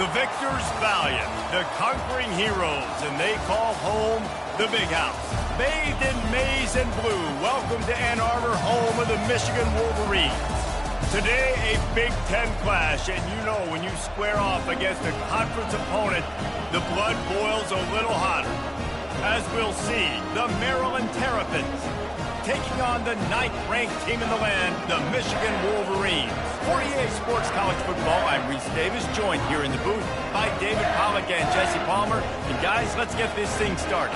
The victors valiant, the conquering heroes, and they call home the Big House. Bathed in maize and blue, welcome to Ann Arbor, home of the Michigan Wolverines. Today, a Big Ten clash, and you know when you square off against a conference opponent, the blood boils a little hotter. As we'll see, the Maryland Terrapins taking on the 9th-ranked team in the land, the Michigan Wolverines. For EA Sports College Football, I'm Reese Davis, joined here in the booth by David Pollack and Jesse Palmer. And guys, let's get this thing started.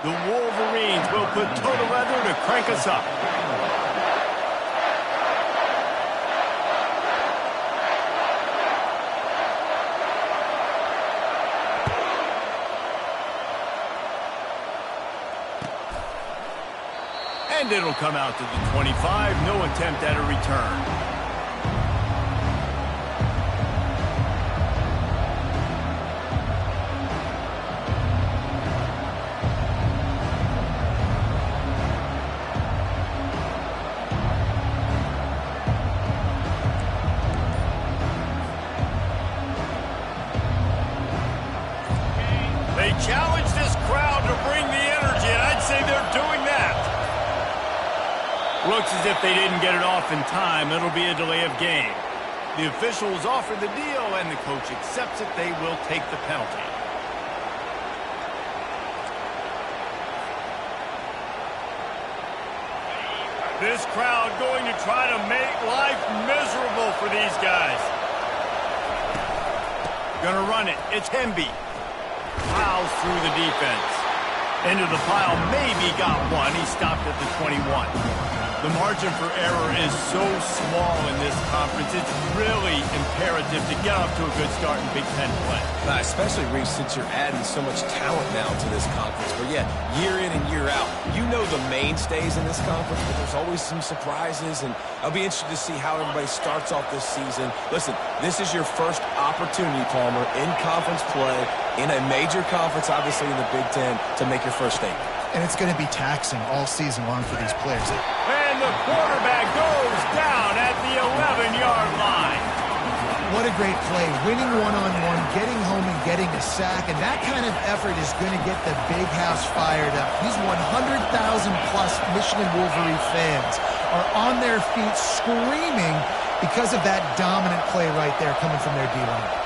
The Wolverines will put toe to leather to crank us up. And it'll come out to the 25. No attempt at a return. They challenge this crowd to bring the energy, and I'd say they're doing that. Looks as if they didn't get it off in time. It'll be a delay of game. The officials offer the deal, and the coach accepts it. They will take the penalty. This crowd going to try to make life miserable for these guys. Gonna run it. It's Hemby. Plows through the defense. Into the pile, maybe got one. He stopped at the 21. The margin for error is so small in this conference, it's really imperative to get off to a good start in Big Ten play. Especially, Reece, since you're adding so much talent now to this conference. Where, yeah, year in and year out, you know the mainstays in this conference, but there's always some surprises, and I'll be interested to see how everybody starts off this season. Listen, this is your first opportunity, Palmer, in conference play, in a major conference, obviously in the Big Ten, to make your first statement. And it's going to be taxing all season long for these players. And the quarterback goes down at the 11-yard line. What a great play. Winning one-on-one, getting home and getting a sack. And that kind of effort is going to get the Big House fired up. These 100,000-plus Michigan Wolverine fans are on their feet screaming because of that dominant play right there coming from their D-line.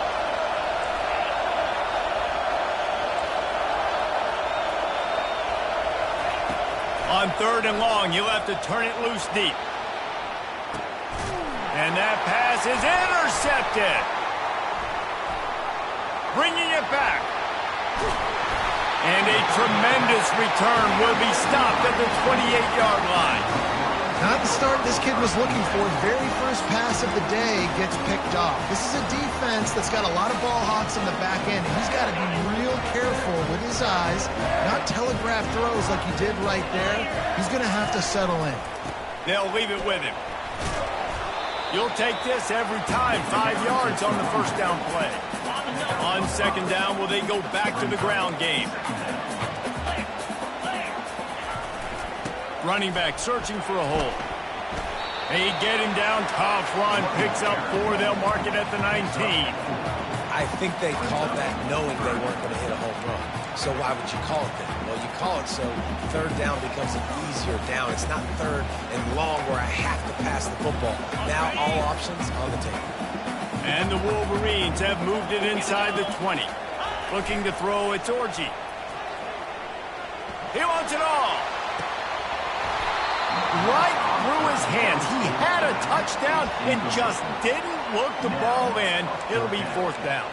On 3rd and long, you'll have to turn it loose deep. And that pass is intercepted. Bringing it back. And a tremendous return will be stopped at the 28-yard line. Not the start this kid was looking for. Very first pass of the day gets picked off. This is a defense that's got a lot of ball hawks in the back end. He's got to be real careful with his eyes, not telegraph throws like he did right there. He's going to have to settle in. They'll leave it with him. You'll take this every time. 5 yards on the first down play. On 2nd down, will they go back to the ground game? Running back searching for a hole. They get him down. Tough run. Picks up 4. They'll mark it at the 19. I think they called that knowing they weren't going to hit a home run. So why would you call it that? Well, you call it so 3rd down becomes an easier down. It's not 3rd and long where I have to pass the football. Now all options on the table. And the Wolverines have moved it inside the 20. Looking to throw, it's Orji. He wants it all. Right through his hands. He had a touchdown and just didn't look the ball in. It'll be 4th down.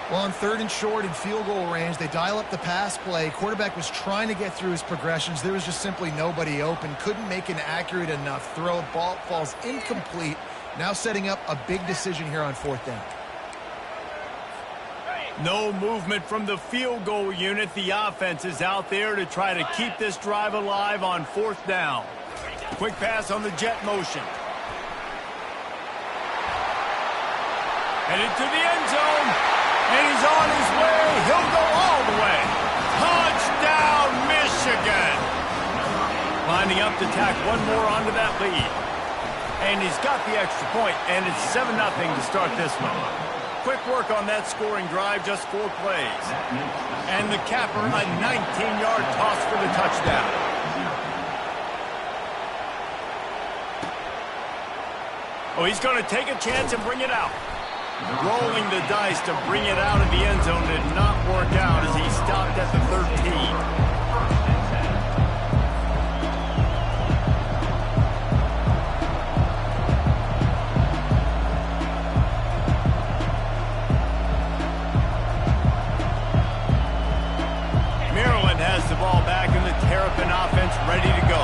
Well, on 3rd and short in field goal range, they dial up the pass play. Quarterback was trying to get through his progressions. There was just simply nobody open. Couldn't make an accurate enough throw. Ball falls incomplete. Now setting up a big decision here on 4th down. No movement from the field goal unit. The offense is out there to try to keep this drive alive on 4th down. Quick pass on the jet motion. Headed to the end zone. And he's on his way. He'll go all the way. Touchdown, Michigan. Lining up to tack one more onto that lead. And he's got the extra point, and it's 7-0 to start this one. Quick work on that scoring drive, just 4 plays. And the capper, a 19-yard toss for the touchdown. Oh, he's going to take a chance and bring it out. Rolling the dice to bring it out of the end zone did not work out as he stopped at the 13. Maryland has the ball back in the Terrapin offense ready to go.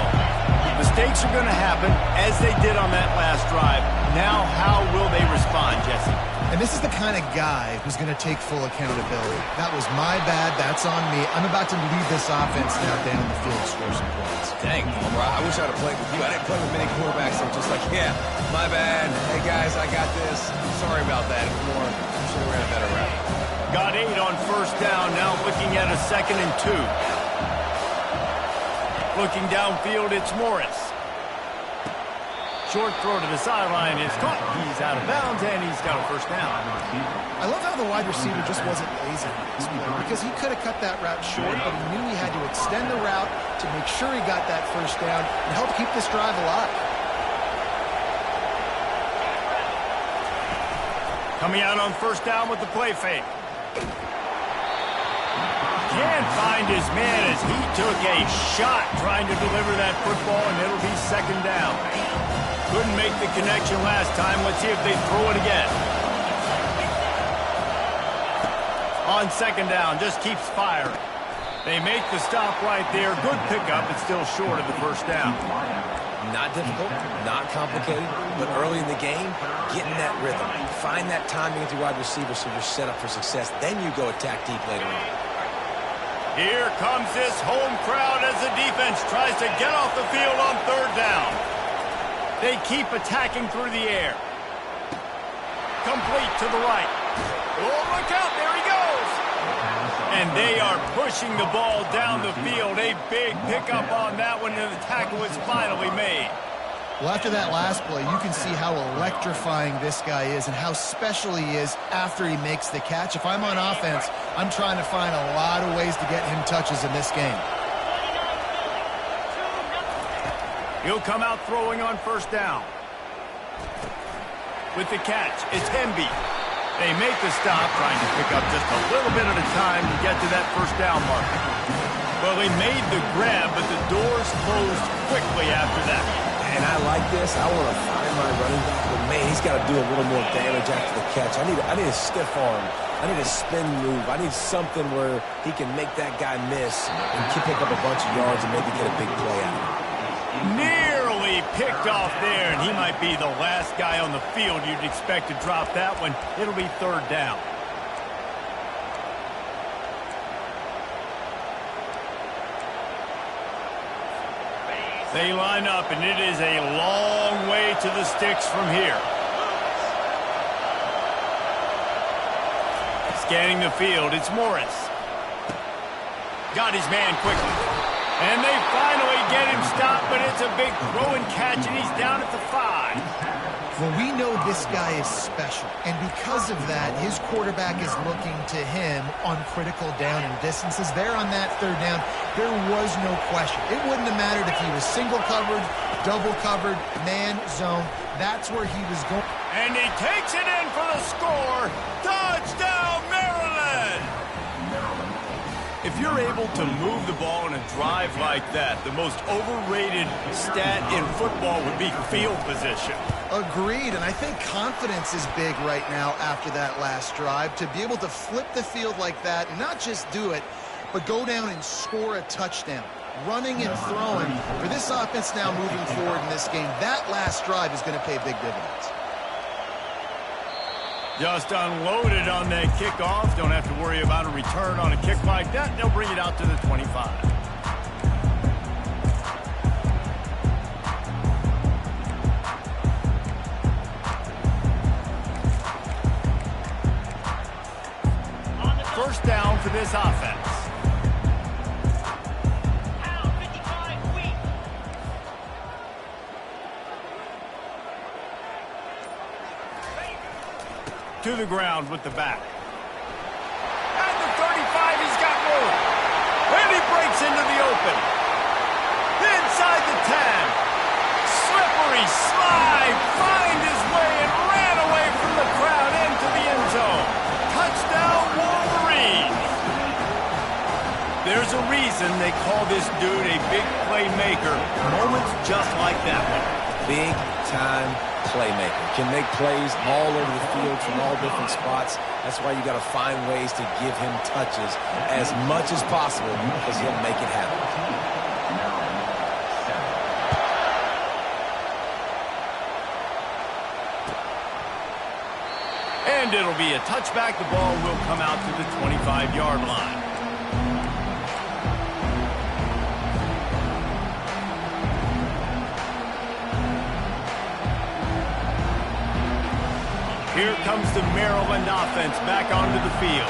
Mistakes are going to happen as they did on that last drive. Now, how will they respond, Jesse? And this is the kind of guy who's going to take full accountability. That was my bad. That's on me. I'm about to lead this offense now down the field, score some points. Dang, Homer, I wish I'd have played with you. I didn't play with many quarterbacks that were just like, yeah, my bad. Hey, guys, I got this. Sorry about that. More, should have ran a better route. Got 8 on first down. Now looking at a 2nd and 2. Looking downfield, it's Morris. Short throw to the sideline is caught. He's out of bounds, and he's got a first down. I love how the wide receiver just wasn't lazy on this play because he could have cut that route short, but he knew he had to extend the route to make sure he got that first down and help keep this drive alive. Coming out on first down with the play fake. Can't find his man as he took a shot trying to deliver that football, and it'll be 2nd down. Couldn't make the connection last time. Let's see if they throw it again. On 2nd down, just keeps firing. They make the stop right there. Good pickup. It's still short of the first down. Not difficult, not complicated, but early in the game, get in that rhythm. Find that timing with your wide receiver so you're set up for success. Then you go attack deep later on. Here comes this home crowd as the defense tries to get off the field on 3rd down. They keep attacking through the air. Complete to the right. Oh, look out, there he goes. And they are pushing the ball down the field. A big pickup on that one, and the tackle is finally made. Well, after that last play, you can see how electrifying this guy is and how special he is after he makes the catch. If I'm on offense, I'm trying to find a lot of ways to get him touches in this game. He'll come out throwing on first down. With the catch, it's Hemby. They make the stop, trying to pick up just a little bit at a time to get to that first down mark. Well, they made the grab, but the doors closed quickly after that. And I like this. I want to find my running back, but man, he's got to do a little more damage after the catch. I need a stiff arm. I need a spin move. I need something where he can make that guy miss and pick up a bunch of yards and maybe get a big play out of it. Nearly picked off there, and he might be the last guy on the field you'd expect to drop that one. It'll be 3rd down. They line up, and it is a long way to the sticks from here. Scanning the field, it's Morris. Got his man quickly. And they finally get him stopped, but it's a big throw and catch, and he's down at the 5. Well, we know this guy is special, and because of that, his quarterback is looking to him on critical down and distances. There on that 3rd down, there was no question. It wouldn't have mattered if he was single covered, double covered, man, zone. That's where he was going. And he takes it in for the score. Touchdown, Maryland! If you're able to move the ball in a drive like that, the most overrated stat in football would be field position. Agreed, and I think confidence is big right now after that last drive. To be able to flip the field like that, and not just do it, but go down and score a touchdown. Running and throwing. For this offense now moving forward in this game, that last drive is going to pay big dividends. Just unloaded on that kickoff. Don't have to worry about a return on a kick like that. They'll bring it out to the 25. First down for this offense. to the ground with the back. At the 35, he's got room. And he breaks into the open. Inside the 10. Slippery slide. Find his way and ran away from the crowd into the end zone. Touchdown, Wolverine. There's a reason they call this dude a big playmaker. Moments just like that one. Big-time playmaker. Can make plays all over the field from all different spots. That's why you got to find ways to give him touches as much as possible because he'll make it happen. And it'll be a touchback. The ball will come out to the 25-yard line. Here comes the Maryland offense back onto the field.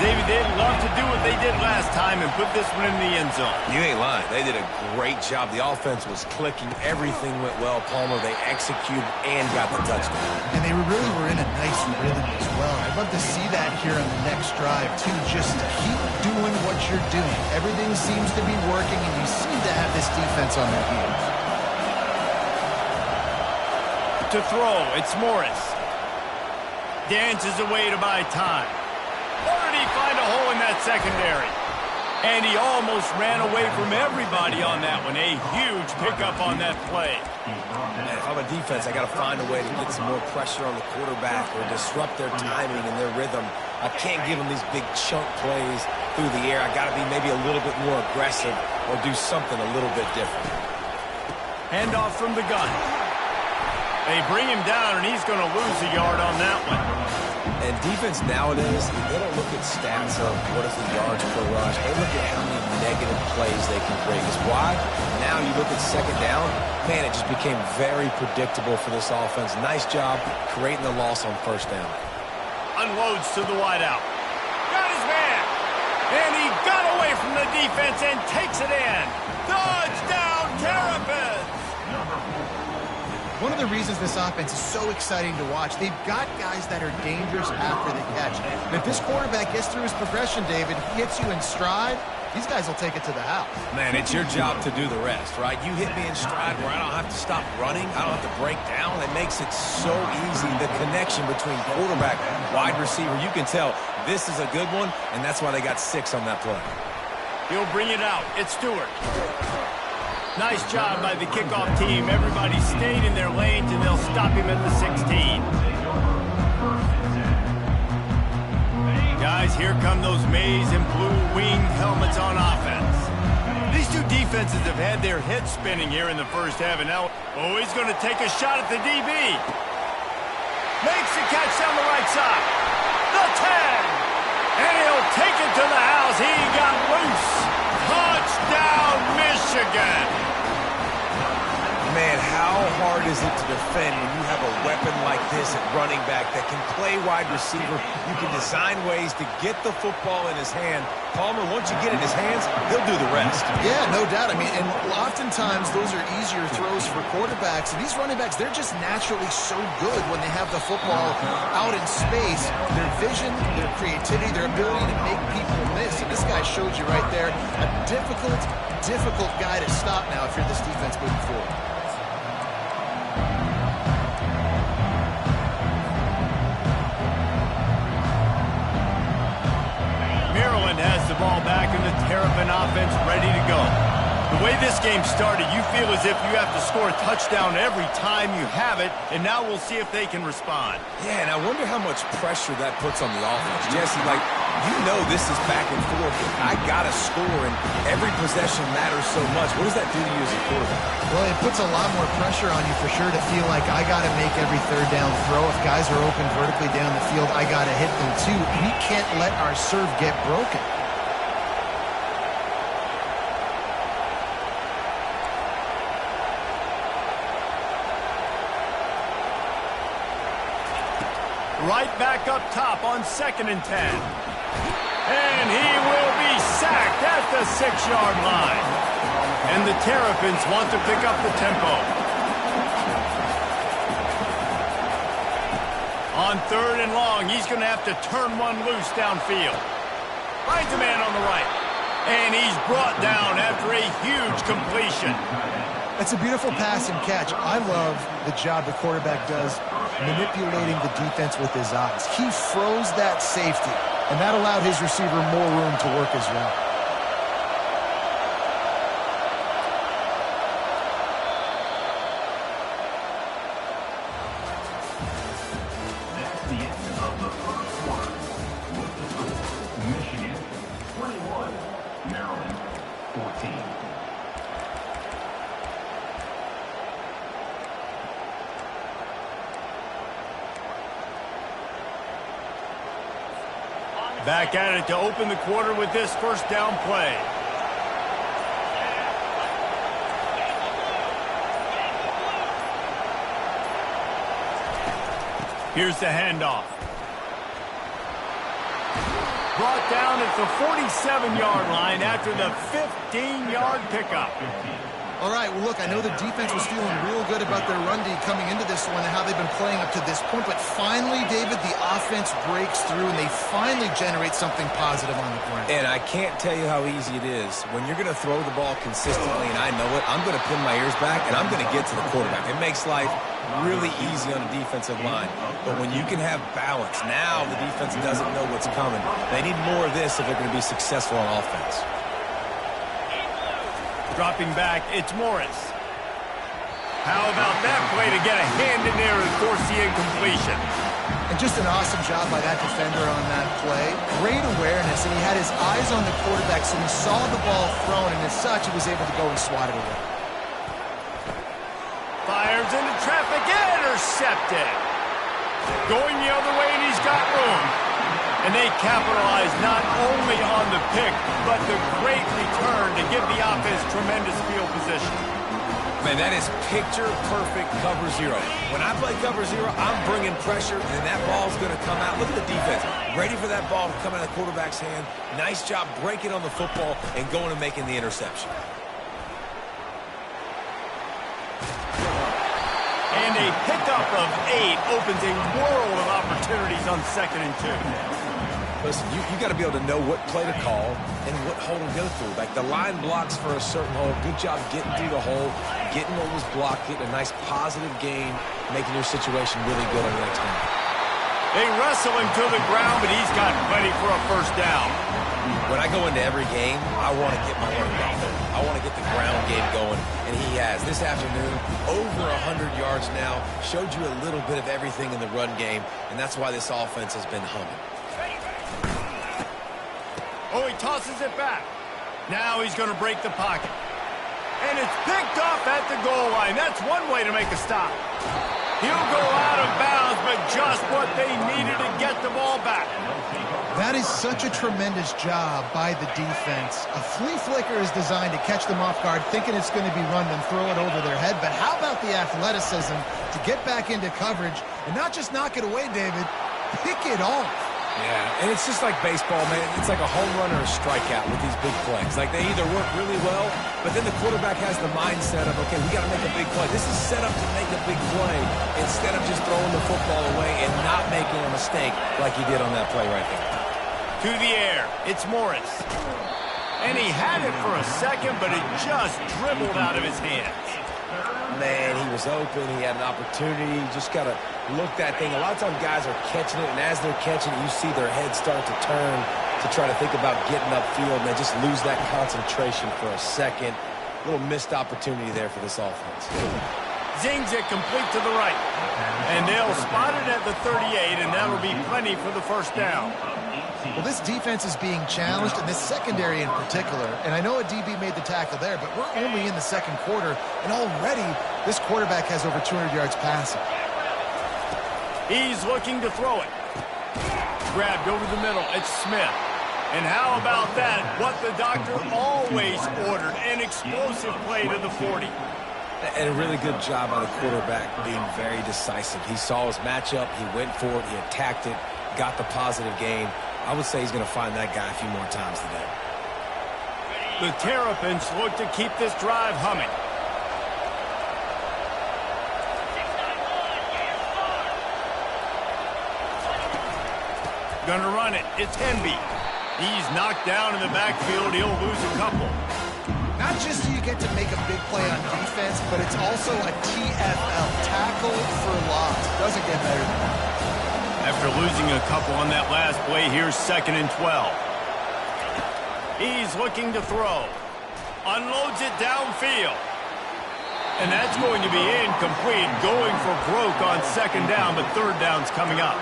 David, they'd love to do what they did last time and put this one in the end zone. You ain't lying. They did a great job. The offense was clicking. Everything went well, Palmer. They executed and got the touchdown. And they really were in a nice rhythm as well. I'd love to see that here on the next drive, too. Just keep doing what you're doing. Everything seems to be working, and you seem to have this defense on their heels. To throw, it's Morris. Dances away to buy time. Or did he find a hole in that secondary? And he almost ran away from everybody on that one. A huge pickup on that play. And if I'm a defense, I got to find a way to get some more pressure on the quarterback or disrupt their timing and their rhythm. I can't give them these big chunk plays through the air. I got to be maybe a little bit more aggressive or do something a little bit different. Handoff from the gun. They bring him down, and he's going to lose a yard on that one. And defense nowadays, they don't look at stats of what is the yards per rush. They look at how many negative plays they can create. Because why? Now you look at second down, man, it just became very predictable for this offense. Nice job creating the loss on first down. Unloads to the wideout. Got his man. And he got away from the defense and takes it in. Touchdown, Terrapins! One of the reasons this offense is so exciting to watch, they've got guys that are dangerous after the catch. And if this quarterback gets through his progression, David, he hits you in stride, these guys will take it to the house. Man, it's your job to do the rest, right? You hit me in stride where I don't have to stop running. I don't have to break down. It makes it so easy. The connection between quarterback and wide receiver, you can tell this is a good one, and that's why they got 6 on that play. He'll bring it out. It's Stewart. Nice job by the kickoff team. Everybody stayed in their lanes, and they'll stop him at the 16. Guys, here come those maize and blue wing helmets on offense. These two defenses have had their heads spinning here in the first half, and now, oh, he's going to take a shot at the DB. Makes the catch down the right side. The 10. And he'll take it to the house. He got loose. Touchdown, Michigan. Man, how hard is it to defend when you have a weapon like this at running back that can play wide receiver? You can design ways to get the football in his hand. Palmer, once you get it in his hands, he'll do the rest. Yeah, no doubt. I mean, and oftentimes those are easier throws for quarterbacks. And these running backs, they're just naturally so good when they have the football out in space. Their vision, their creativity, their ability to make people miss. And this guy showed you right there, a difficult guy to stop now if you're this defense moving forward. Maryland has the ball back and the Terrapin offense ready to go. The way this game started, you feel as if you have to score a touchdown every time you have it, and now we'll see if they can respond. Yeah, and I wonder how much pressure that puts on the offense. Jesse, like, you know this is back and forth. I got to score, and every possession matters so much. What does that do to you as a quarterback? Well, it puts a lot more pressure on you for sure to feel like I got to make every third down throw. If guys are open vertically down the field, I got to hit them too. We can't let our serve get broken. Right back up top on 2nd and 10. And he will be sacked at the 6-yard line. And the Terrapins want to pick up the tempo. On On 3rd and long, he's going to have to turn one loose downfield. Finds a man on the right. And he's brought down after a huge completion. That's a beautiful pass and catch. I love the job the quarterback does manipulating the defense with his eyes. He froze that safety, and that allowed his receiver more room to work his route. That's the end of the first quarter. With the score, Michigan 21, Maryland 14. Back at it to open the quarter with this first down play. Here's the handoff. Brought down at the 47-yard line after the 15-yard pickup. All right, well, look, I know the defense was feeling real good about their run D coming into this one and how they've been playing up to this point, but finally, David, the offense breaks through and they finally generate something positive on the ground. And I can't tell you how easy it is. When you're going to throw the ball consistently, and I know it, I'm going to pin my ears back, and I'm going to get to the quarterback. It makes life really easy on the defensive line. But when you can have balance, now the defense doesn't know what's coming. They need more of this if they're going to be successful on offense. Dropping back, it's Morris. How about that play to get a hand in there and force the incompletion? And just an awesome job by that defender on that play. Great awareness, and he had his eyes on the quarterback, so he saw the ball thrown, and as such, he was able to go and swat it away. Fires into traffic, intercepted. Going the other way, and he's got room. And they capitalize not only on the pick, but the great return to give the offense tremendous field position. Man, that is picture-perfect cover zero. When I play cover zero, I'm bringing pressure, and that ball's going to come out. Look at the defense. Ready for that ball to come out of the quarterback's hand. Nice job breaking on the football and going and making the interception. And a pickup of 8 opens a world of opportunities on 2nd and 2. Listen, you got to be able to know what play to call and what hole to go through. Like the line blocks for a certain hole. Good job getting through the hole, getting what was blocked, getting a nice positive gain, making your situation really good on the next one. They wrestle him to the ground, but he's got plenty for a first down. When I go into every game, I want to get my running back there. I want to get the ground game going, and he has. This afternoon, over 100 yards now, showed you a little bit of everything in the run game, and that's why this offense has been humming. Oh, he tosses it back. Now he's going to break the pocket. And it's picked off at the goal line. That's one way to make a stop. He'll go out of bounds, but just what they needed to get the ball back. That is such a tremendous job by the defense. A flea flicker is designed to catch them off guard, thinking it's going to be run, then throw it over their head. But how about the athleticism to get back into coverage and not just knock it away, David, pick it off. Yeah, and it's just like baseball, man. It's like a home run or a strikeout with these big plays. Like they either work really well, but then the quarterback has the mindset of, okay, we got to make a big play. This is set up to make a big play instead of just throwing the football away and not making a mistake like he did on that play right there. To the air, it's Morris. And he had it for a second, but it just dribbled out of his hands. Man, he was open. He had an opportunity. You just got to look that thing. A lot of times guys are catching it, and as they're catching it, you see their heads start to turn to try to think about getting upfield, and they just lose that concentration for a second. A little missed opportunity there for this offense. Zings it complete to the right. And they'll spot it at the 38, and that'll be plenty for the first down. Well, this defense is being challenged, and this secondary in particular. And I know a DB made the tackle there, but we're only in the second quarter, and already this quarterback has over 200 yards passing. He's looking to throw it. Grabbed over the middle. It's Smith. And how about that? What the doctor always ordered, an explosive play to the 40. And a really good job by the quarterback being very decisive. He saw his matchup. He went for it. He attacked it, got the positive gain. I would say he's going to find that guy a few more times today. The Terrapins look to keep this drive humming. Gonna run it. It's Hemby. He's knocked down in the backfield. He'll lose a couple. Not just do you get to make a big play on defense, but it's also a TFL, tackle for loss. Doesn't get better than that. After losing a couple on that last play, here's 2nd and 12. He's looking to throw. Unloads it downfield. And that's going to be incomplete. Going for broke on 2nd down, but 3rd down's coming up.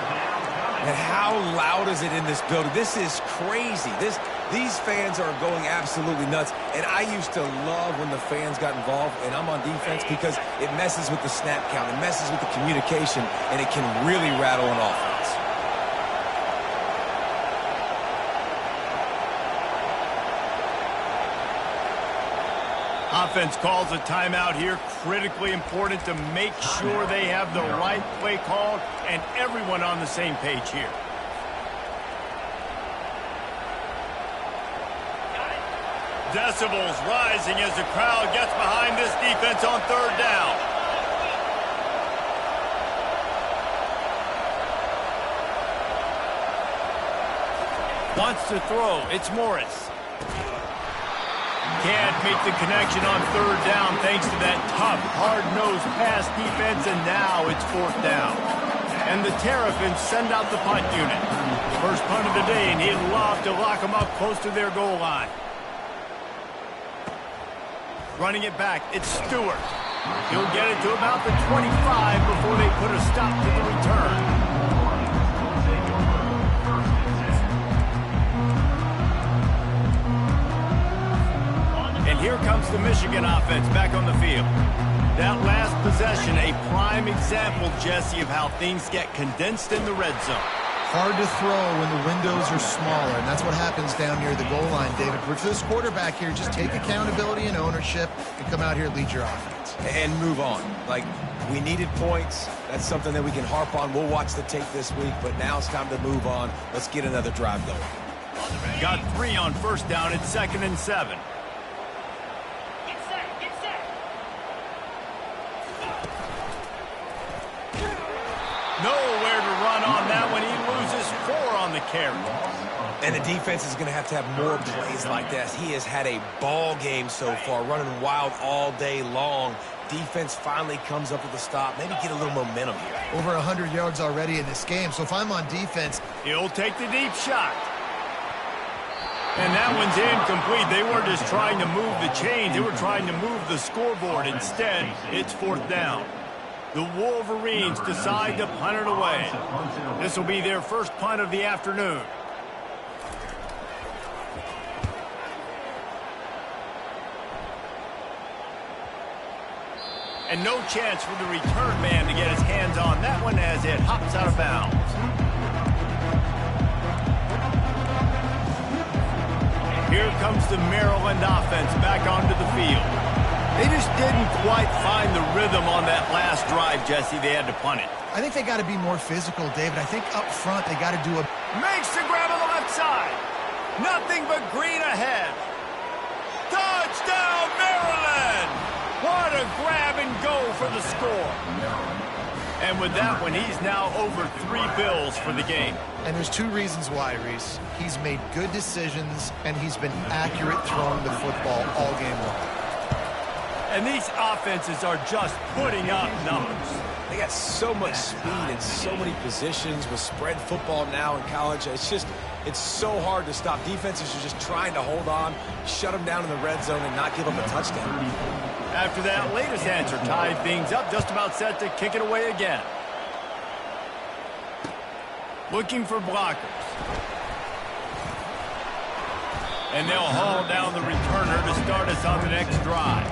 And how loud is it in this building? This is crazy. These fans are going absolutely nuts. And I used to love when the fans got involved, and I'm on defense, because it messes with the snap count. It messes with the communication, and it can really rattle an offense. Offense calls a timeout here. Critically important to make sure they have the right play called and everyone on the same page here. Decibels rising as the crowd gets behind this defense on 3rd down. Wants to throw. It's Morris. Can't make the connection on 3rd down thanks to that tough, hard-nosed pass defense, and now it's 4th down. And the Terrapins send out the punt unit. First punt of the day, and he'd love to lock them up close to their goal line. Running it back, it's Stewart. He'll get it to about the 25 before they put a stop to the return. Here comes the Michigan offense back on the field. That last possession, a prime example, Jesse, of how things get condensed in the red zone. Hard to throw when the windows are smaller, and that's what happens down near the goal line, David. For this quarterback here, just take accountability and ownership and come out here and lead your offense. And move on. Like, we needed points. That's something that we can harp on. We'll watch the tape this week, but now it's time to move on. Let's get another drive going. Got 3 on 1st down. It's 2nd and 7. Nowhere to run on that one. He loses 4 on the carry. And the defense is going to have more plays like that. He has had a ball game so far, running wild all day long. Defense finally comes up with a stop. Maybe get a little momentum here. Over 100 yards already in this game, so if I'm on defense... He'll take the deep shot. And that one's incomplete. They weren't just trying to move the chains. They were trying to move the scoreboard. Instead, it's 4th down. The Wolverines decide to punt it away. This will be their first punt of the afternoon. And no chance for the return man to get his hands on that one as it hops out of bounds. Here comes the Maryland offense back onto the field. They just didn't quite find the rhythm on that last drive, Jesse. They had to punt it. I think they got to be more physical, David. I think up front they got to do a... Makes the grab on the left side. Nothing but green ahead. Touchdown, Maryland! What a grab and go for the score. And with that one, he's now over 3 bills for the game. And there's 2 reasons why, Reese. He's made good decisions, and he's been accurate throwing the football all game long. And these offenses are just putting up numbers. They got so much speed and so many positions with spread football now in college. It's so hard to stop. Defenses are just trying to hold on, shut them down in the red zone, and not give up a touchdown. After that latest answer tied things up, just about set to kick it away again. Looking for blockers. And they'll haul down the returner to start us on the next drive.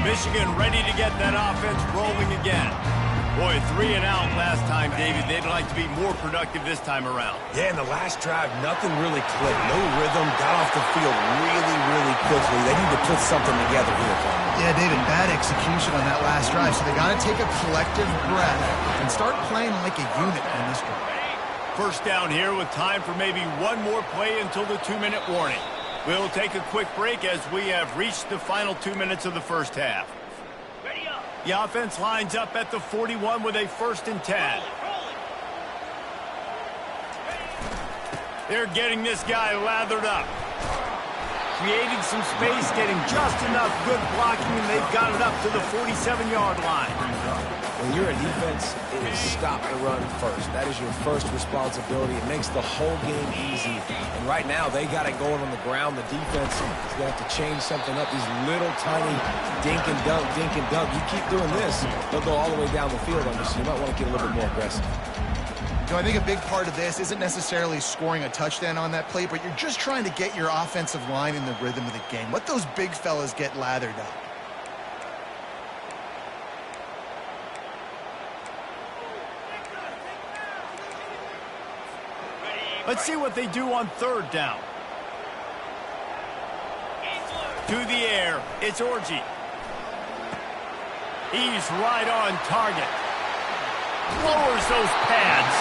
Michigan ready to get that offense rolling again. Boy, 3 and out last time, David. They'd like to be more productive this time around. Yeah, in the last drive, nothing really clicked. No rhythm, got off the field really, really quickly. They need to put something together here. Yeah, David, bad execution on that last drive, so they got to take a collective breath and start playing like a unit on this drive. First down here with time for maybe one more play until the 2-minute warning. We'll take a quick break as we have reached the final 2 minutes of the first half. Ready up. The offense lines up at the 41 with a 1st and 10. They're getting this guy lathered up. Creating some space, getting just enough good blocking, and they've got it up to the 47-yard line. When you're a defense, it is stop the run first. That is your first responsibility. It makes the whole game easy. And right now, they got it going on the ground. The defense is going to have to change something up. These little tiny dink and dunk, dink and dunk. You keep doing this, they'll go all the way down the field on you, so you might want to get a little bit more aggressive. You know, I think a big part of this isn't necessarily scoring a touchdown on that play, but you're just trying to get your offensive line in the rhythm of the game. Let those big fellas get lathered up. Let's see what they do on 3rd down. To the air, it's Orji. He's right on target. Lowers those pads,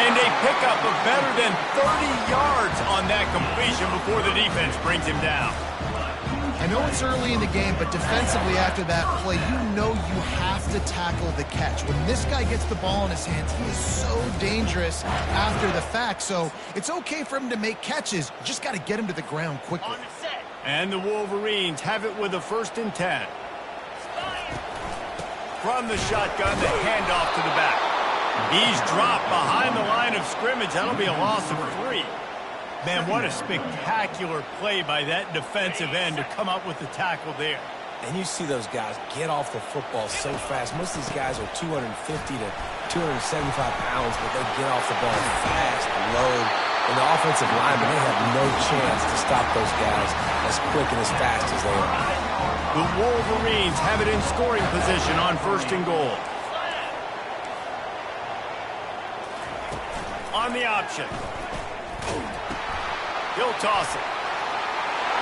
and they pick up a better than 30 yards on that completion before the defense brings him down. I know it's early in the game, but defensively after that play, you know you have to tackle the catch. When this guy gets the ball in his hands, he is so dangerous after the fact, so it's okay for him to make catches. You just got to get him to the ground quickly. And the Wolverines have it with a 1st and 10. From the shotgun, the handoff to the back. He's dropped behind the line of scrimmage. That'll be a loss of 3. Man, what a spectacular play by that defensive end to come up with the tackle there. And you see those guys get off the football so fast. Most of these guys are 250 to 275 pounds, but they get off the ball fast, load. And the offensive linemen, they have no chance to stop those guys as quick and as fast as they are. The Wolverines have it in scoring position on 1st and goal. On the option. He'll toss it.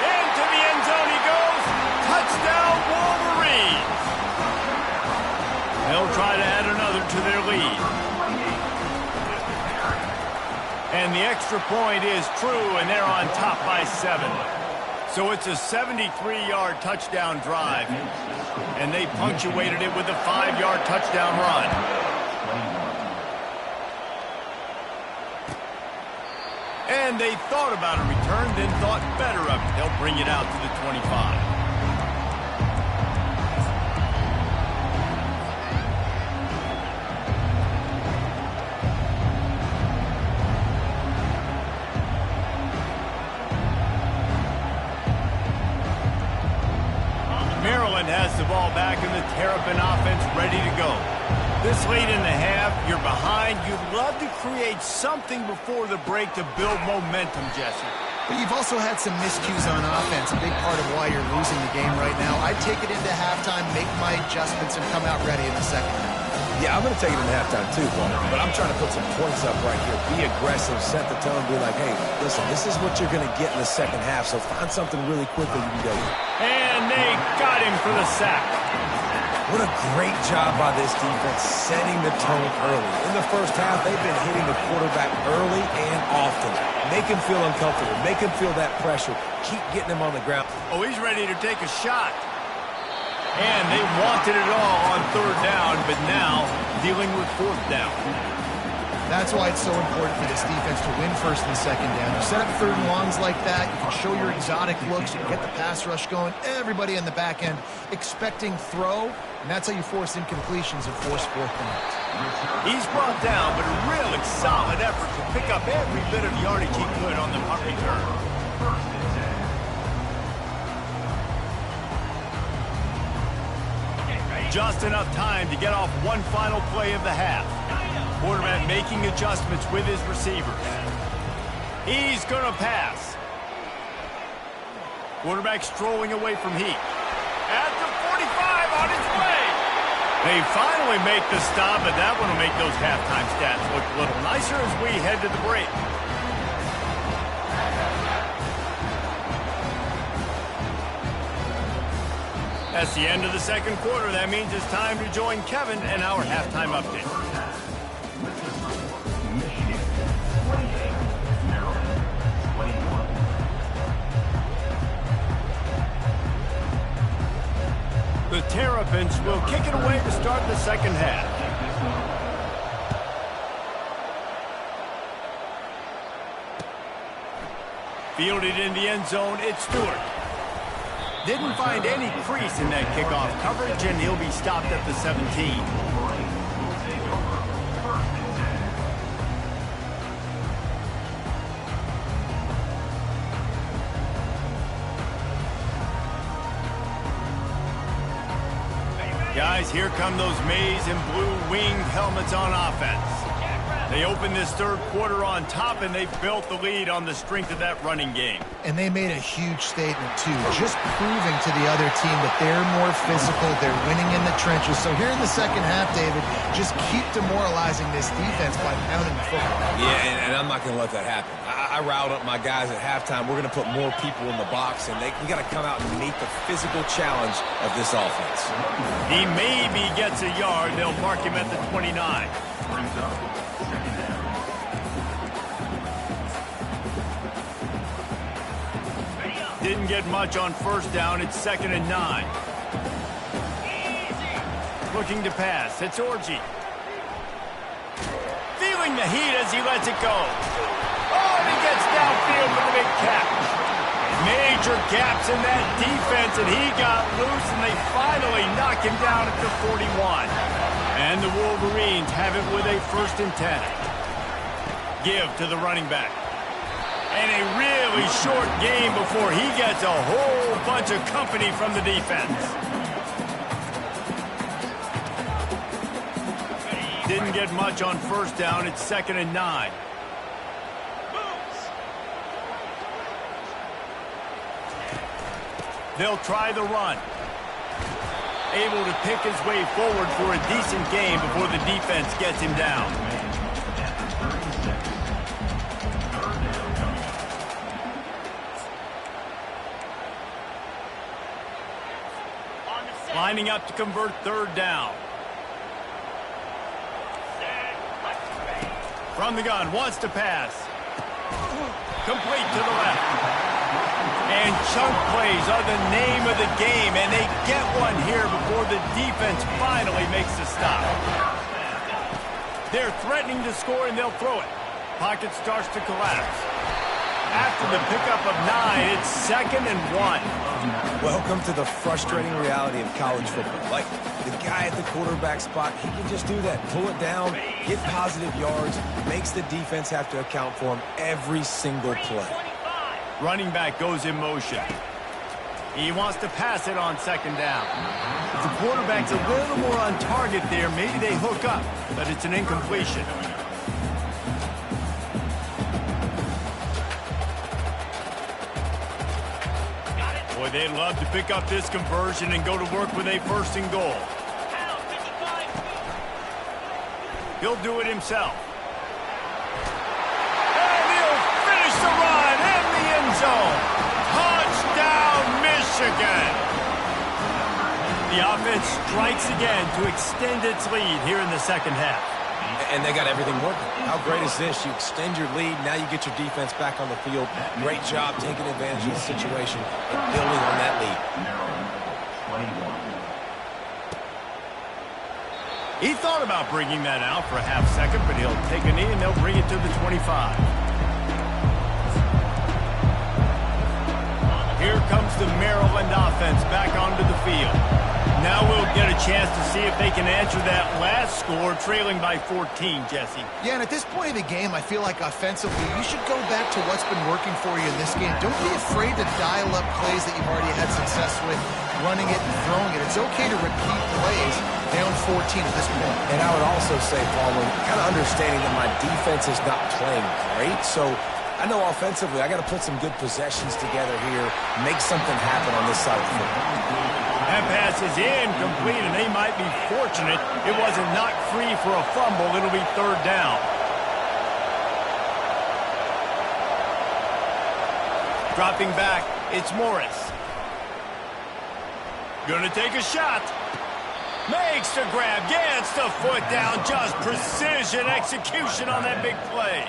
Into the end zone he goes. Touchdown, Wolverines. They'll try to add another to their lead. And the extra point is true, and they're on top by 7. So it's a 73-yard touchdown drive, and they punctuated it with a 5-yard touchdown run. And they thought about a return, then thought better of it. They'll bring it out to the 25. Maryland has the ball back in the Terrapin offense ready to go. This late in the half, you're behind. You'd love to create something before the break to build momentum, Jesse. But you've also had some miscues on offense, a big part of why you're losing the game right now. I'd take it into halftime, make my adjustments, and come out ready in the second half. Yeah, I'm going to take it in halftime too, but I'm trying to put some points up right here. Be aggressive, set the tone, be like, hey, listen, this is what you're going to get in the second half, so find something really quickly you can go with. And they got him for the sack. What a great job by this defense setting the tone early. In the first half, they've been hitting the quarterback early and often. Make him feel uncomfortable. Make him feel that pressure. Keep getting him on the ground. Oh, he's ready to take a shot. And they wanted it all on 3rd down, but now dealing with 4th down. That's why it's so important for this defense to win 1st and 2nd down. You set up 3rd and longs like that, you can show your exotic looks, you can get the pass rush going, everybody in the back end expecting throw, and that's how you force incompletions and force 4th downs. He's brought down, but a really solid effort to pick up every bit of yardage he could on the punt return. Just enough time to get off one final play of the half. Quarterback making adjustments with his receivers. He's going to pass. Quarterback strolling away from Heat. At the 45 on his way. They finally make the stop, but that one will make those halftime stats look a little nicer as we head to the break. That's the end of the second quarter. That means it's time to join Kevin and our halftime update. Michigan 28, Maryland 21. The Terrapins will kick it away to start the second half. Fielded in the end zone, it's Stewart. Didn't find any crease in that kickoff coverage, and he'll be stopped at the 17. Guys, here come those maize and blue winged helmets on offense. They opened this third quarter on top, and they built the lead on the strength of that running game. And they made a huge statement, too, just proving to the other team that they're more physical, they're winning in the trenches. So here in the second half, David, just keep demoralizing this defense by pounding the football. Yeah, and I'm not going to let that happen. I riled up my guys at halftime. We're going to put more people in the box, and we got to come out and meet the physical challenge of this offense. He maybe gets a yard. They'll mark him at the 29. Didn't get much on first down. It's 2nd and 9. Looking to pass. It's Orji. Feeling the heat as he lets it go. Oh, and he gets downfield with a big catch. Major gaps in that defense, and he got loose, and they finally knock him down at the 41. And the Wolverines have it with a 1st and 10. Give to the running back. And a really short game before he gets a whole bunch of company from the defense. Didn't get much on first down. It's 2nd and 9. They'll try the run. Able to pick his way forward for a decent game before the defense gets him down. Lining up to convert 3rd down. From the gun, wants to pass. Complete to the left. And chunk plays are the name of the game, and they get one here before the defense finally makes the stop. They're threatening to score, and they'll throw it. Pocket starts to collapse. After the pickup of 9, it's 2nd and 1. Welcome to the frustrating reality of college football. Like, the guy at the quarterback spot, he can just do that. Pull it down, get positive yards, makes the defense have to account for him every single play. Running back goes in motion. He wants to pass it on 2nd down. If the quarterback's a little more on target there, maybe they hook up, but it's an incompletion. Boy, they'd love to pick up this conversion and go to work with a 1st and goal. He'll do it himself. And he'll finish the run in the end zone. Touchdown, Michigan. The offense strikes again to extend its lead here in the second half. And they got everything working. How great is this? You extend your lead, now you get your defense back on the field. Great job taking advantage of the situation and building on that lead. He thought about bringing that out for a half second, but he'll take a knee and they'll bring it to the 25. Here comes the Maryland offense back onto the field. Now we'll get a chance to see if they can answer that last score, trailing by 14, Jesse. Yeah, and at this point of the game, I feel like offensively, you should go back to what's been working for you in this game. Don't be afraid to dial up plays that you've already had success with, running it and throwing it. It's okay to repeat plays down 14 at this point. And I would also say, Paul, kind of understanding that my defense is not playing great, so I know offensively I got to put some good possessions together here, make something happen on this side of the football. That pass is incomplete, and they might be fortunate it wasn't knocked free for a fumble. It'll be 3rd down. Dropping back, it's Morris. Gonna take a shot. Makes the grab, gets the foot down. Just precision execution on that big play.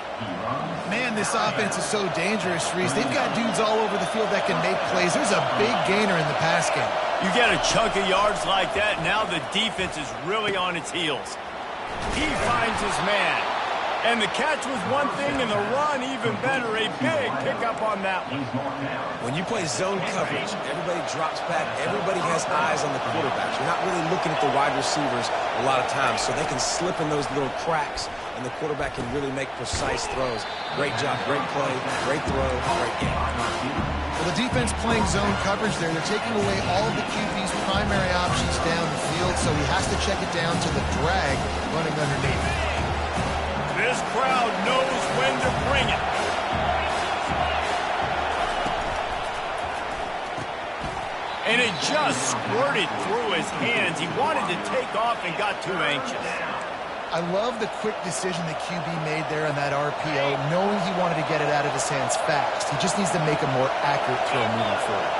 Man, this offense is so dangerous, Reese. They've got dudes all over the field that can make plays. There's a big gainer in the pass game. You get a chunk of yards like that, now the defense is really on its heels. He finds his man. And the catch was one thing, and the run even better. A big pickup on that one. When you play zone coverage, everybody drops back. Everybody has eyes on the quarterback. You're not really looking at the wide receivers a lot of times, so they can slip in those little cracks, and the quarterback can really make precise throws. Great job, great play, great throw, great game. Well, the defense playing zone coverage there. They're taking away all of the QB's primary options down the field, so he has to check it down to the drag running underneath. This crowd knows when to bring it. And it just squirted through his hands. He wanted to take off and got too anxious. I love the quick decision the QB made there on that RPO, knowing he wanted to get it out of his hands fast. He just needs to make a more accurate throw moving forward.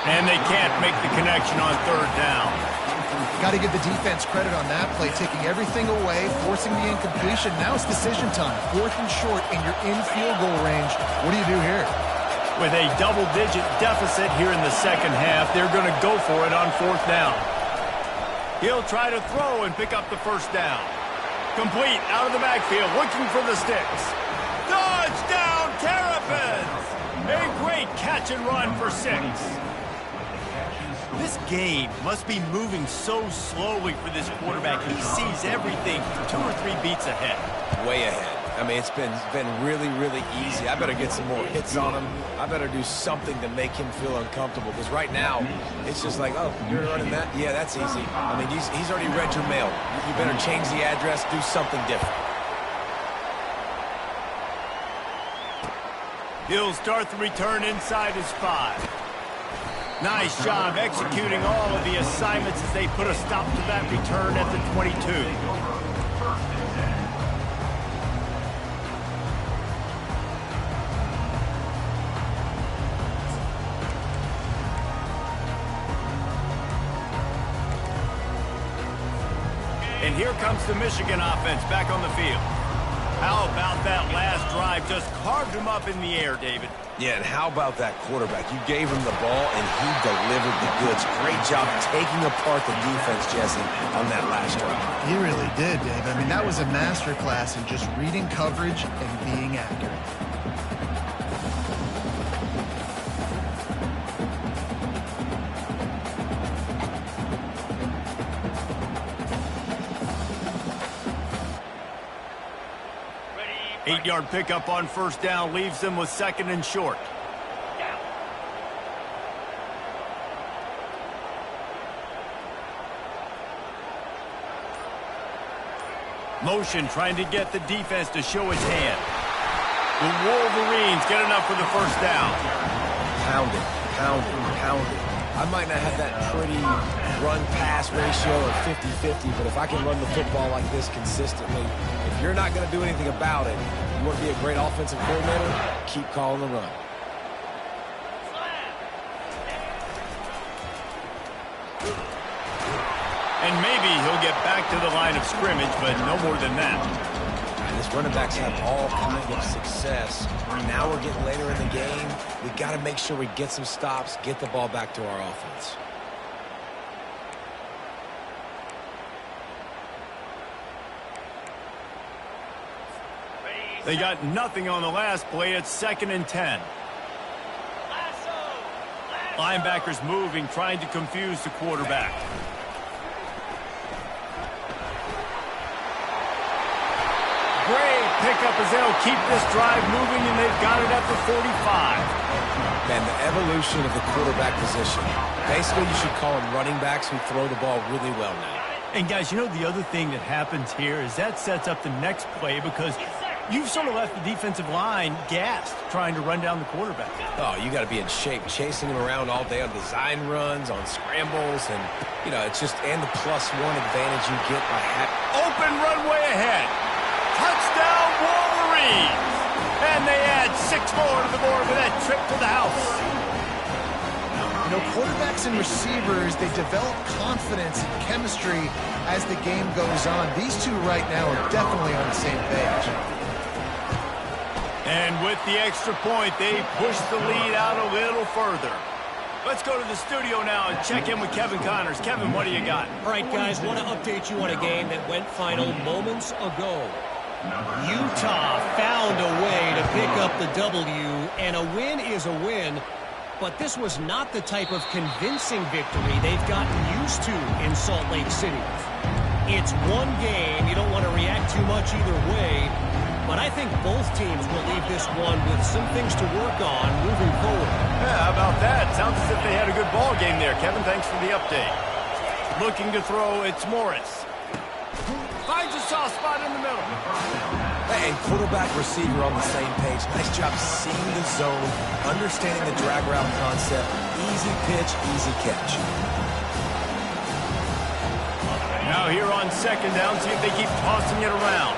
And they can't make the connection on third down. Got to give the defense credit on that play, taking everything away, forcing the incompletion. Now it's decision time. 4th and short, and you're in field goal range. What do you do here? With a double-digit deficit here in the second half, they're going to go for it on 4th down. He'll try to throw and pick up the first down. Complete out of the backfield, looking for the sticks. Touchdown, Terrapins! A great catch and run for 6. This game must be moving so slowly for this quarterback. He sees everything 2 or 3 beats ahead. Way ahead. I mean, it's been really, really easy. I better get some more hits on him. I better do something to make him feel uncomfortable. Because right now, it's just like, oh, you're running that? Yeah, that's easy. I mean, he's already read your mail. You better change the address, do something different. He'll start the return inside his 5. Nice job executing all of the assignments as they put a stop to that return at the 22. And here comes the Michigan offense back on the field. How about that last drive? Just carved him up in the air, David. Yeah, and how about that quarterback? You gave him the ball, and he delivered the goods. Great job taking apart the defense, Jesse, on that last drive. He really did, Dave. I mean, that was a masterclass in just reading coverage and being accurate. Eight-yard pickup on first down leaves them with 2nd and short. Motion trying to get the defense to show his hand. The Wolverines get enough for the first down. Pounding, pounding, pounding. I might not have that pretty run-pass ratio of 50-50, but if I can run the football like this consistently, if you're not going to do anything about it, you want to be a great offensive coordinator, keep calling the run. And maybe he'll get back to the line of scrimmage, but no more than that. And this running backs have all kinds of success. Now we're getting later in the game. We got to make sure we get some stops, get the ball back to our offense. They got nothing on the last play. It's 2nd and 10. Linebackers moving, trying to confuse the quarterback. Great pickup as they'll keep this drive moving, and they've got it at the 45. Man, the evolution of the quarterback position. Basically, you should call them running backs who throw the ball really well now. And, guys, you know the other thing that happens here is that sets up the next play because you've sort of left the defensive line gassed trying to run down the quarterback. Oh, you got to be in shape, chasing him around all day on design runs, on scrambles, and, you know, it's just, and the +1 advantage you get by having. Open runway ahead. Touchdown, Wolverines. And they add 6 more to the board with that trip to the house. You know, quarterbacks and receivers, they develop confidence and chemistry as the game goes on. These two right now are definitely on the same page. And with the extra point, they push the lead out a little further. Let's go to the studio now and check in with Kevin Connors. Kevin, what do you got? All right, guys, want to update you on a game that went final moments ago. Utah found a way to pick up the W, and a win is a win, but this was not the type of convincing victory they've gotten used to in Salt Lake City. It's one game. You don't want to react too much either way, but I think both teams will leave this one with some things to work on moving forward. Yeah, how about that? Sounds as if they had a good ball game there. Kevin, thanks for the update. Looking to throw, it's Morris. Finds a soft spot in the middle. And quarterback, receiver on the same page. Nice job seeing the zone, understanding the drag route concept. Easy pitch, easy catch. Now here on second down, see if they keep tossing it around.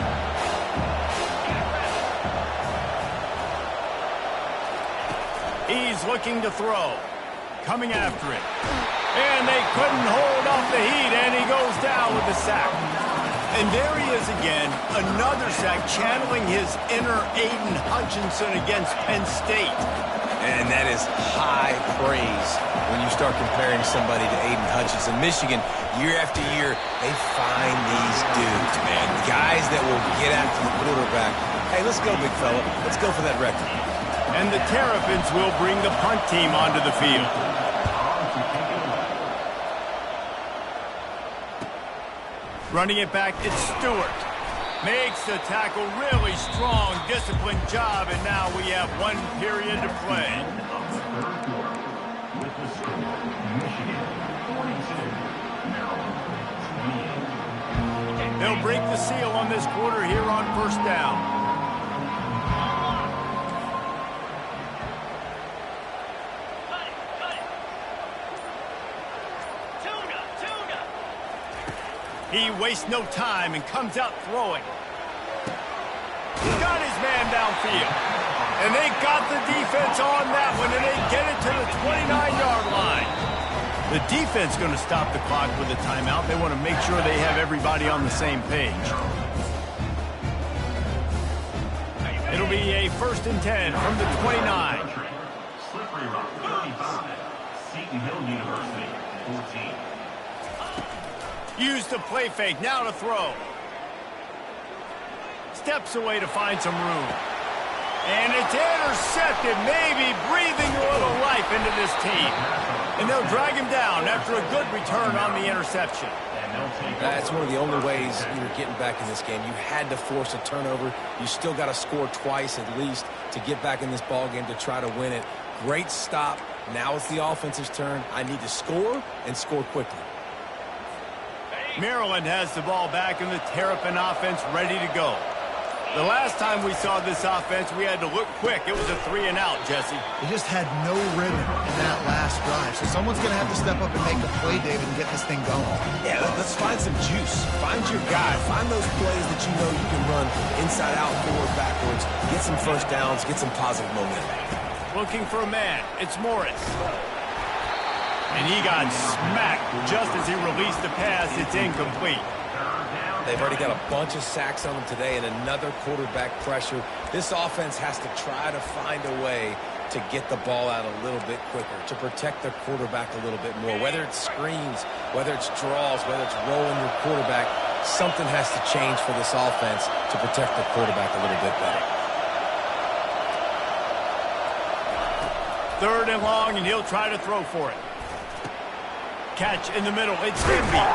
He's looking to throw. Coming after it. And they couldn't hold off the heat, and he goes down with a sack. And there he is again, another sack, channeling his inner Aiden Hutchinson against Penn State. And that is high praise when you start comparing somebody to Aiden Hutchinson. Michigan, year after year, they find these dudes, man. Guys that will get after the quarterback. Hey, let's go, big fella. Let's go for that record. And the Terrapins will bring the punt team onto the field. Running it back, it's Stewart. Makes the tackle, really strong, disciplined job, and now we have 1 period to play. With the score, Michigan 42, Maryland 28. They'll break the seal on this quarter here on first down. He wastes no time and comes out throwing. He's got his man downfield. And they got the defense on that one, and they get it to the 29-yard line. The defense going to stop the clock with a timeout. They want to make sure they have everybody on the same page. It'll be a 1st and 10 from the 29. Slippery Rock 35, Seton Hill University 14. Used the play fake, now to throw. Steps away to find some room. And it's intercepted, maybe breathing a little life into this team. And they'll drag him down after a good return on the interception. That's one of the only ways you were getting back in this game. You had to force a turnover. You still got to score twice at least to get back in this ball game to try to win it. Great stop. Now it's the offense's turn. I need to score and score quickly. Maryland has the ball back and the Terrapin offense ready to go. The last time we saw this offense, we had to look quick. It was a 3-and-out, Jesse. They just had no rhythm in that last drive. So someone's going to have to step up and make a play, David, and get this thing going. Yeah, let's find some juice. Find your guy. Find those plays that you know you can run inside out, forward, backwards. Get some first downs. Get some positive momentum. Looking for a man. It's Morris. And he got smacked just as he released the pass. It's incomplete. They've already got a bunch of sacks on them today and another quarterback pressure. This offense has to try to find a way to get the ball out a little bit quicker, to protect their quarterback a little bit more. Whether it's screens, whether it's draws, whether it's rolling your quarterback, something has to change for this offense to protect the quarterback a little bit better. 3rd and long, and he'll try to throw for it. Catch in the middle. It's Himby.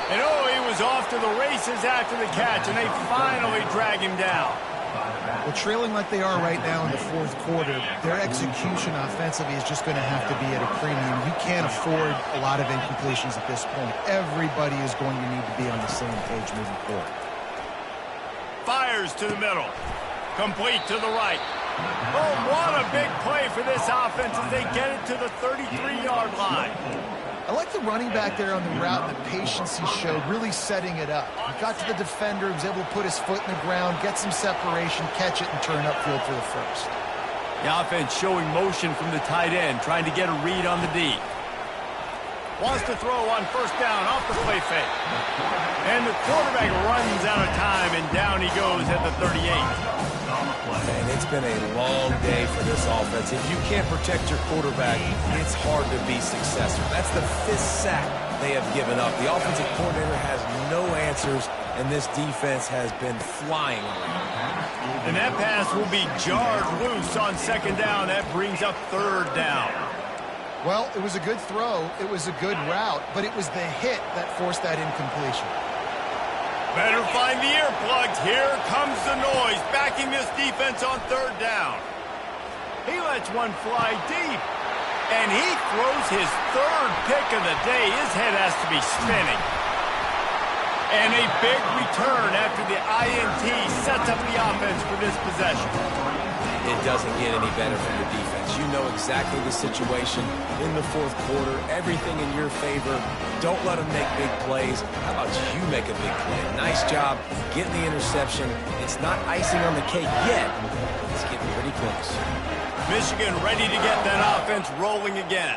And oh, he was off to the races after the catch, and they finally drag him down. Well, trailing like they are right now in the 4th quarter, their execution offensively is just going to have to be at a premium. You can't afford a lot of incompletions at this point. Everybody is going to need to be on the same page moving forward. Fires to the middle. Complete to the right. Oh, what a big play for this offense as they get it to the 33-yard line. I like the running back there on the route and the patience he showed, really setting it up. He got to the defender, was able to put his foot in the ground, get some separation, catch it, and turn upfield for the first. The offense showing motion from the tight end, trying to get a read on the D. Wants to throw on 1st down off the play fake. And the quarterback runs out of time, and down he goes at the 38. And it's been a long day for this offense. If you can't protect your quarterback, it's hard to be successful. That's the 5th sack they have given up. The offensive coordinator has no answers, and this defense has been flying around. And that pass will be jarred loose on 2nd down. That brings up 3rd down. Well, it was a good throw. It was a good route, but it was the hit that forced that incompletion. Better find the earplugs. Here comes the noise, backing this defense on 3rd down. He lets one fly deep, and he throws his 3rd pick of the day. His head has to be spinning. And a big return after the INT sets up the offense for this possession. It doesn't get any better from the defense. You know exactly the situation in the 4th quarter. Everything in your favor. Don't let them make big plays. How about you make a big play? Nice job getting the interception. It's not icing on the cake yet. It's getting pretty close. Michigan ready to get that offense rolling again.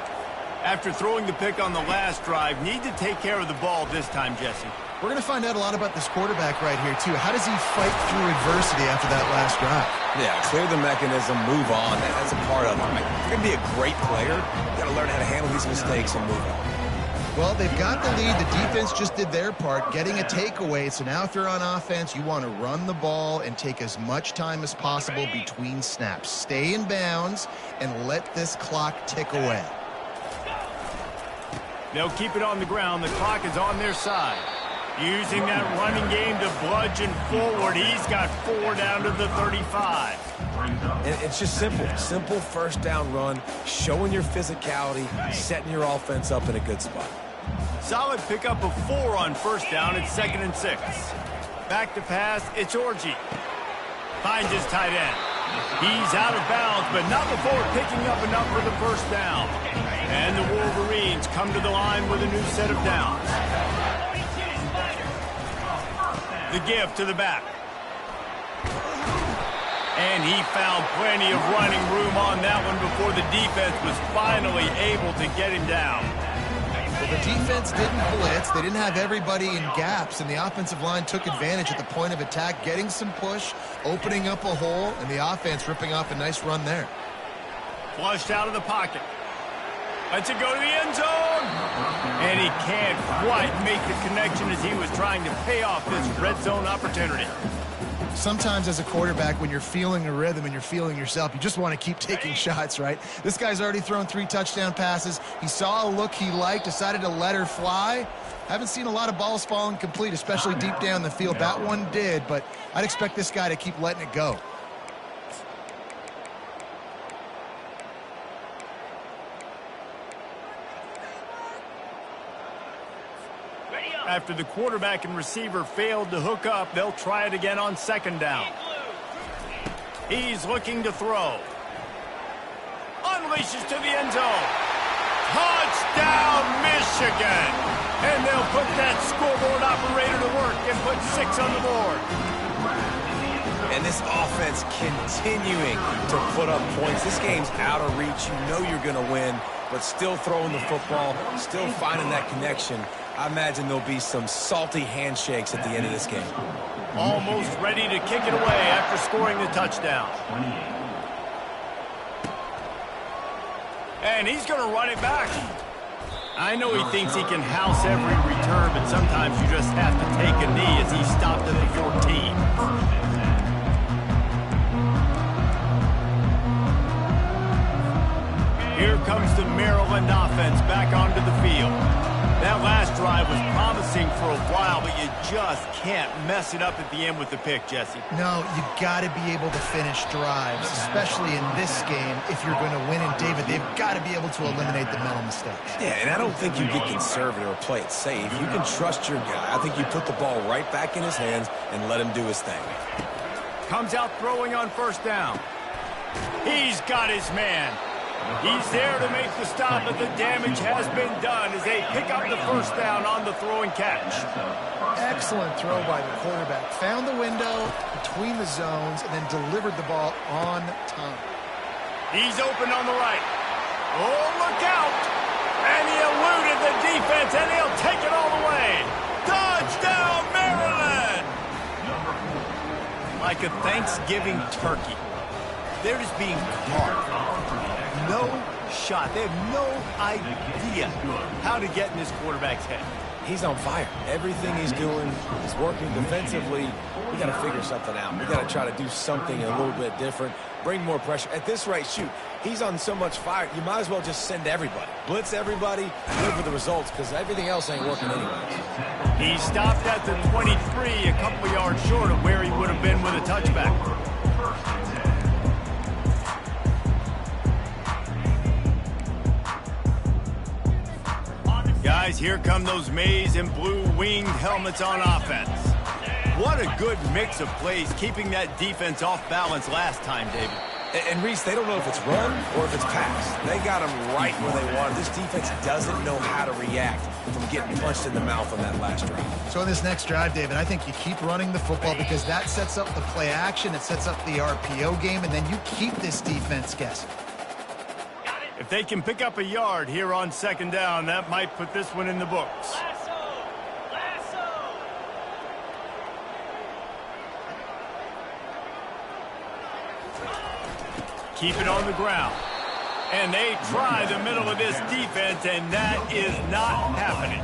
After throwing the pick on the last drive, need to take care of the ball this time, Jesse. We're going to find out a lot about this quarterback right here, too. How does he fight through adversity after that last drive? Yeah, clear the mechanism, move on. That's a part of it. Right? If you're going to be a great player, you got to learn how to handle these mistakes and move on. Well, they've got the lead. The defense just did their part, getting a takeaway. So now if you're on offense, you want to run the ball and take as much time as possible between snaps. Stay in bounds and let this clock tick away. They'll keep it on the ground. The clock is on their side. Using that running game to bludgeon forward. He's got 4 down to the 35. And it's just simple. Simple 1st down run, showing your physicality, setting your offense up in a good spot. Solid pickup of 4 on 1st down. It's 2nd and 6. Back to pass. It's Orji. Finds his tight end. He's out of bounds, but not before picking up enough for the 1st down. And the Wolverines come to the line with a new set of downs. The give to the back. And he found plenty of running room on that one before the defense was finally able to get him down. Well, the defense didn't blitz. They didn't have everybody in gaps, and the offensive line took advantage at the point of attack, getting some push, opening up a hole, and the offense ripping off a nice run there. Flushed out of the pocket. Lets it go to the end zone. And he can't quite make the connection as he was trying to pay off this red zone opportunity. Sometimes as a quarterback, when you're feeling a rhythm and you're feeling yourself, you just want to keep taking shots, right? This guy's already thrown 3 touchdown passes. He saw a look he liked, decided to let her fly. Haven't seen a lot of balls falling complete, especially deep down the field. That one did, but I'd expect this guy to keep letting it go. After the quarterback and receiver failed to hook up, they'll try it again on 2nd down. He's looking to throw. Unleashes to the end zone. Touchdown, Michigan! And they'll put that scoreboard operator to work and put 6 on the board. And this offense continuing to put up points. This game's out of reach. You know you're going to win, but still throwing the football, still finding that connection. I imagine there'll be some salty handshakes at the end of this game. Almost ready to kick it away after scoring the touchdown. And he's going to run it back. I know he thinks he can house every return, but sometimes you just have to take a knee as he stopped at the 14. Here comes the Maryland offense back onto the field. That last drive was promising for a while, but you just can't mess it up at the end with the pick, Jesse. No, you got to be able to finish drives, especially in this game. If you're going to win, and David, they've got to be able to eliminate the mental mistakes. Yeah, and I don't think you get conservative or play it safe. You can trust your guy. I think you put the ball right back in his hands and let him do his thing. Comes out throwing on 1st down. He's got his man. He's there to make the stop, but the damage has been done as they pick up the 1st down on the throw and catch. Excellent throw by the quarterback. Found the window between the zones and then delivered the ball on time. He's open on the right. Oh, look out! And he eluded the defense, and he'll take it all the way. Touchdown, Maryland! like a Thanksgiving turkey. They're just being caught. No shot. They have no idea how to get in this quarterback's head. He's on fire. Everything he's doing is working defensively. We got to figure something out. We got to try to do something a little bit different. Bring more pressure. At this rate, shoot, he's on so much fire, you might as well just send everybody. Blitz everybody, live with the results, because everything else ain't working anyways. He stopped at the 23, a couple yards short of where he would have been with a touchback. Guys, here come those maize and blue winged helmets on offense. What a good mix of plays, keeping that defense off balance last time, David. And Reese, they don't know if it's run or if it's pass. They got him right where they want. This defense doesn't know how to react from getting punched in the mouth on that last drive. So in this next drive, David, I think you keep running the football because that sets up the play action, it sets up the RPO game, and then you keep this defense guessing. If they can pick up a yard here on second down, that might put this one in the books. Keep it on the ground. And they try the middle of this defense, and that is not happening.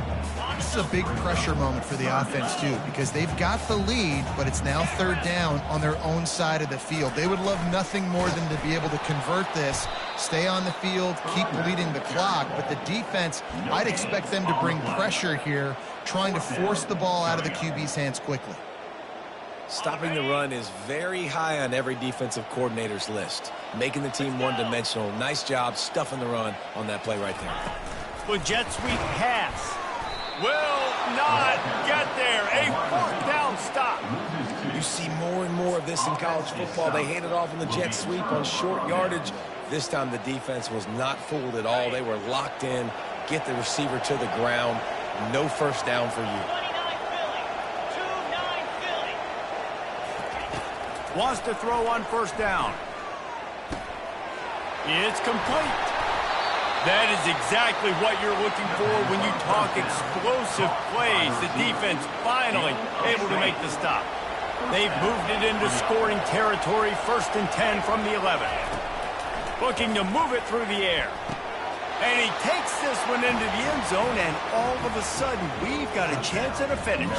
This is a big pressure moment for the offense, too, because they've got the lead, but it's now third down on their own side of the field. They would love nothing more than to be able to convert this, stay on the field, keep bleeding the clock. But the defense, I'd expect them to bring pressure here, trying to force the ball out of the QB's hands quickly. Stopping the run is very high on every defensive coordinator's list. Making the team one-dimensional. Nice job stuffing the run on that play right there. Well, jet sweep pass. Will not get there. A fourth down stop. You see more and more of this in college football. They hand it off in the jet sweep on short yardage. This time the defense was not fooled at all. They were locked in. Get the receiver to the ground. No first down for you. Wants to throw on first down. It's complete. That is exactly what you're looking for when you talk explosive plays. The defense finally able to make the stop. They've moved it into scoring territory, 1st and 10 from the 11. Looking to move it through the air. And he takes this one into the end zone, and all of a sudden, we've got a chance at a finish.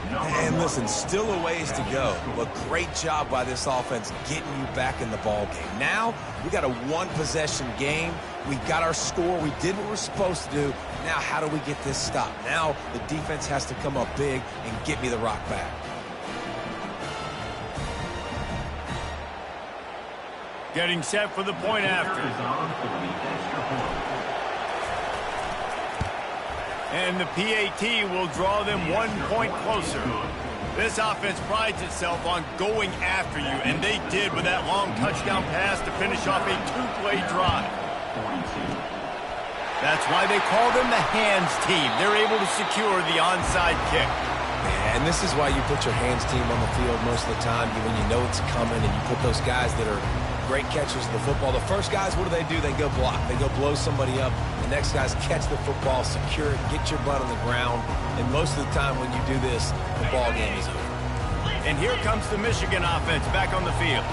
And listen, still a ways to go, but great job by this offense getting you back in the ball game. Now, we got a one-possession game. We got our score. We did what we're supposed to do. Now, how do we get this stop? Now, the defense has to come up big and get me the rock back. Getting set for the point after. And the PAT will draw them 1 point closer. This offense prides itself on going after you, and they did with that long touchdown pass to finish off a 2-play drive. That's why they call them the hands team. They're able to secure the onside kick. And this is why you put your hands team on the field most of the time, when you know it's coming, and you put those guys that are great catchers of the football. The first guys, what do? They go block. They go blow somebody up. The next guys catch the football, secure it, get your butt on the ground. And most of the time when you do this, the ball game is over. And here comes the Michigan offense back on the field.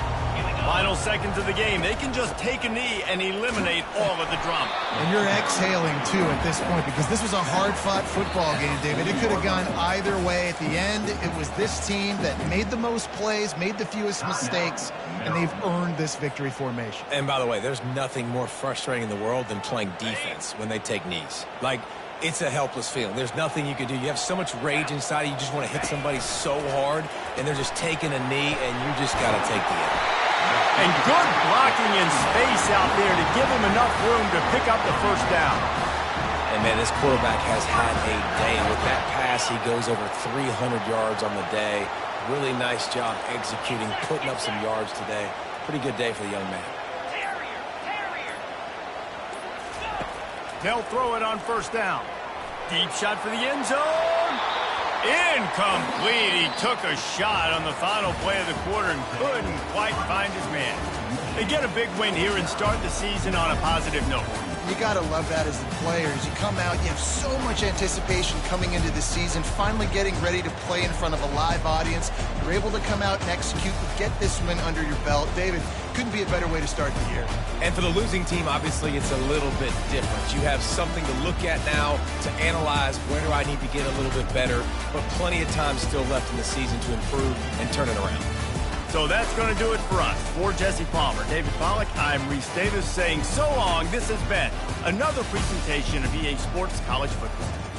Final seconds of the game. They can just take a knee and eliminate all of the drama. And you're exhaling, too, at this point, because this was a hard-fought football game, David. It could have gone either way. At the end, it was this team that made the most plays, made the fewest mistakes, and they've earned this victory formation. And by the way, there's nothing more frustrating in the world than playing defense when they take knees. Like, it's a helpless feeling. There's nothing you can do. You have so much rage inside. You just want to hit somebody so hard, and they're just taking a knee, and you just got to take the hit. And good blocking in space out there to give him enough room to pick up the first down. And, man, this quarterback has had a day. With that pass, he goes over 300 yards on the day. Really nice job executing, putting up some yards today. Pretty good day for the young man. They'll throw it on first down. Deep shot for the end zone. Incomplete. He took a shot on the final play of the quarter and couldn't quite find his man. They get a big win here and start the season on a positive note. You got to love that as the players. You come out, you have so much anticipation coming into the season, finally getting ready to play in front of a live audience. You're able to come out and execute and get this win under your belt. David, couldn't be a better way to start the year. And for the losing team, obviously, it's a little bit different. You have something to look at now to analyze where do I need to get a little bit better, but plenty of time still left in the season to improve and turn it around. So that's going to do it for us. For Jesse Palmer, David Pollack, I'm Reese Davis saying so long. This has been another presentation of EA Sports College Football.